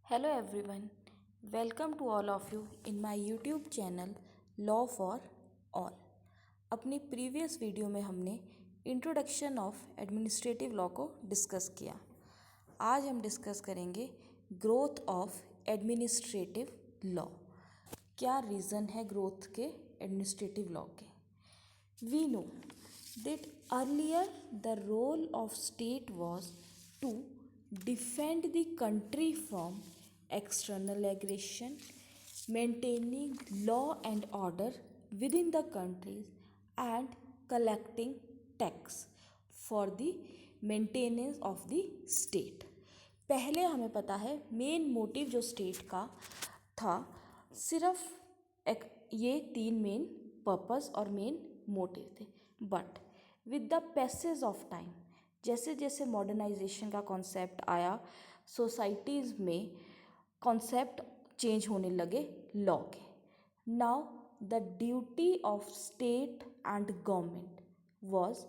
Hello everyone, welcome to all of you in my YouTube channel Law for All. अपनी previous video में हमने introduction of administrative law को discuss किया। आज हम डिस्कस करेंगे ग्रोथ ऑफ एडमिनिस्ट्रेटिव लॉ। क्या रीज़न है ग्रोथ के एडमिनिस्ट्रेटिव लॉ के? We know that earlier the role of state was to defend the country from external aggression, maintaining law and order within the countries, and collecting tax for the maintenance of the state. पहले हमें पता है main motive जो state का था, सिर्फ ये तीन मेन पर्पस और मेन मोटिव थे। But with the passage of time, जैसे जैसे मॉडर्नाइजेशन का कॉन्सेप्ट आया, सोसाइटीज़ में कॉन्सेप्ट चेंज होने लगे लॉ के। Now the duty of state and government was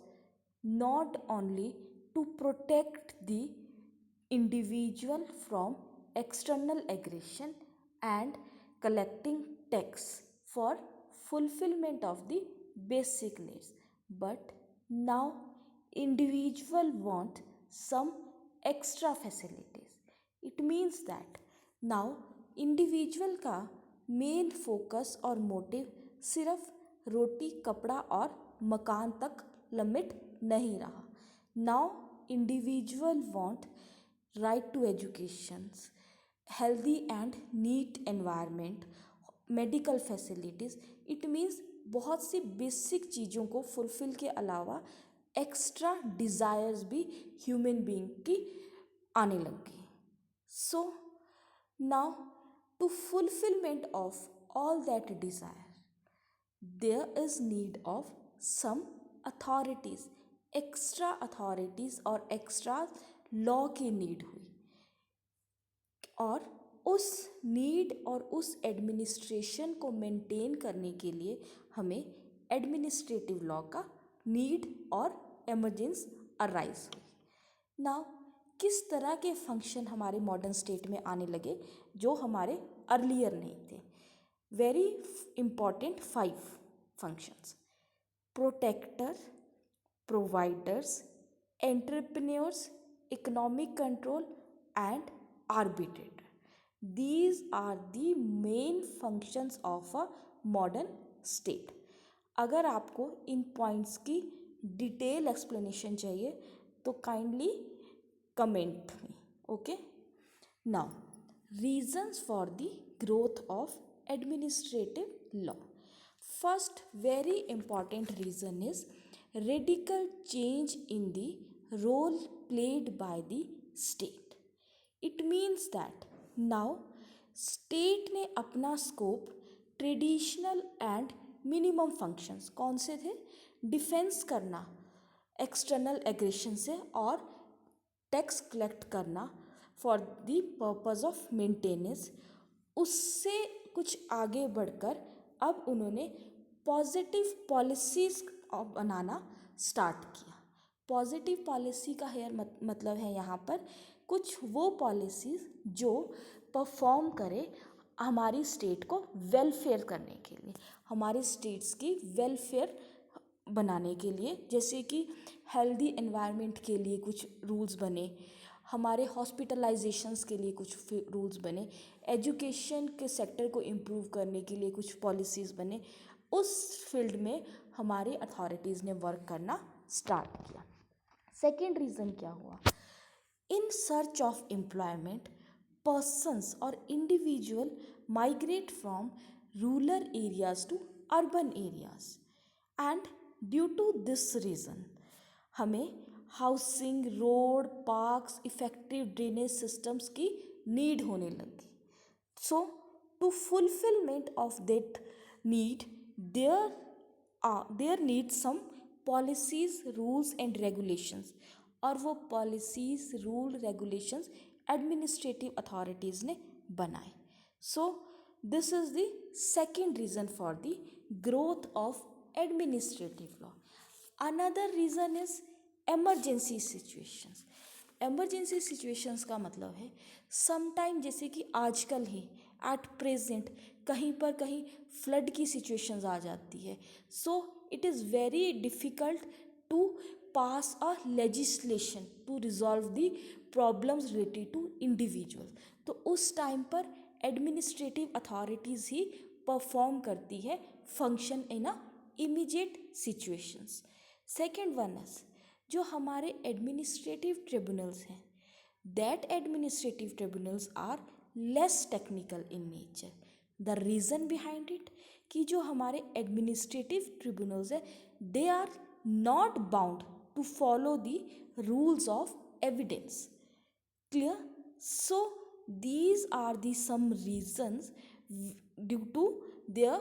not only to protect the individual from external aggression and collecting tax for fulfillment of the basic needs, but now individual want some extra facilities. It means that now individual का main focus और motive सिर्फ रोटी कपड़ा और मकान तक limit नहीं रहा। Now individual want right to education, healthy and neat environment, medical facilities. It means बहुत सी बेसिक चीज़ों को फुलफ़िल के अलावा एक्स्ट्रा डिज़ायर्स भी ह्यूमन बीइंग की आने लग गई। So now to fulfilment of all that desire, there is need of some authorities, extra authorities और extra law की नीड हुई, और उस नीड और उस एडमिनिस्ट्रेशन को मेंटेन करने के लिए हमें एडमिनिस्ट्रेटिव लॉ का नीड और एमरजेंस अराइज हुई। नाउ किस तरह के फंक्शन हमारे मॉडर्न स्टेट में आने लगे जो हमारे अर्लियर नहीं थे? Very important 5 functions: protector, providers, entrepreneurs, economic control and arbitrator. These are the main functions of a modern state. अगर आपको इन पॉइंट्स की डिटेल एक्सप्लेनेशन चाहिए तो काइंडली कमेंट में, okay? Now reasons for the growth of administrative law. First very important reason is radical change in the role played by the state. It means that now state ने अपना scope traditional and minimum functions कौन से थे? Defence करना external aggression से और tax collect करना for the purpose of maintenance, उससे कुछ आगे बढ़कर अब उन्होंने पॉजिटिव पॉलिसीज़ बनाना स्टार्ट किया। पॉजिटिव पॉलिसी का मतलब है यहाँ पर कुछ वो पॉलिसीज़ जो परफॉर्म करे हमारी स्टेट को वेलफेयर करने के लिए, हमारे स्टेट्स की वेलफेयर बनाने के लिए। जैसे कि हेल्दी एनवायरनमेंट के लिए कुछ रूल्स बने, हमारे हॉस्पिटलाइजेशंस के लिए कुछ रूल्स बने, एजुकेशन के सेक्टर को इम्प्रूव करने के लिए कुछ पॉलिसीज़ बने। उस फील्ड में हमारे अथॉरिटीज़ ने वर्क करना स्टार्ट किया। सेकेंड रीज़न क्या हुआ? In search of employment persons और individual migrate from rural areas to urban areas, and due to this reason हमें housing, road, parks, effective drainage systems की नीड होने लगी। So to fulfilment of that need there need some policies, rules and regulations, और वो policies, rule, regulations administrative authorities ने बनाए। So this is the second reason for the growth of administrative law. Another reason is emergency situations. Emergency situations का मतलब है sometime, जैसे कि आजकल ही एट प्रेजेंट कहीं फ्लड की सिचुएशंस आ जाती है। So it is very difficult to pass a legislation to resolve the problems related to individual. तो उस टाइम पर एडमिनिस्ट्रेटिव अथॉरिटीज़ ही परफॉर्म करती है function in a immediate situations. Second one is जो हमारे एडमिनिस्ट्रेटिव ट्रिब्यूनल्स हैं, that administrative tribunals are less technical in nature. The reason behind it कि जो हमारे एडमिनिस्ट्रेटिव ट्रिब्यूनल्स है they are not bound to follow the rules of evidence. Clear? So these are the some reasons due to there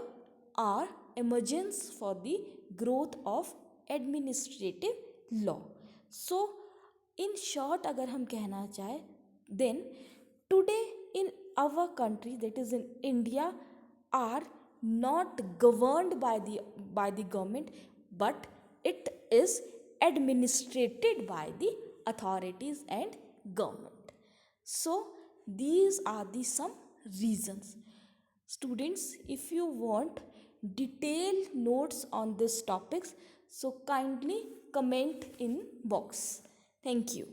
are emergence for the growth of administrative law. So in short अगर हम कहना चाहें then today in our country, that is in India, are not governed by the government, but it is administrated by the authorities and government. So these are the some reasons. Students, if you want detailed notes on this topics, so kindly comment in box. Thank you.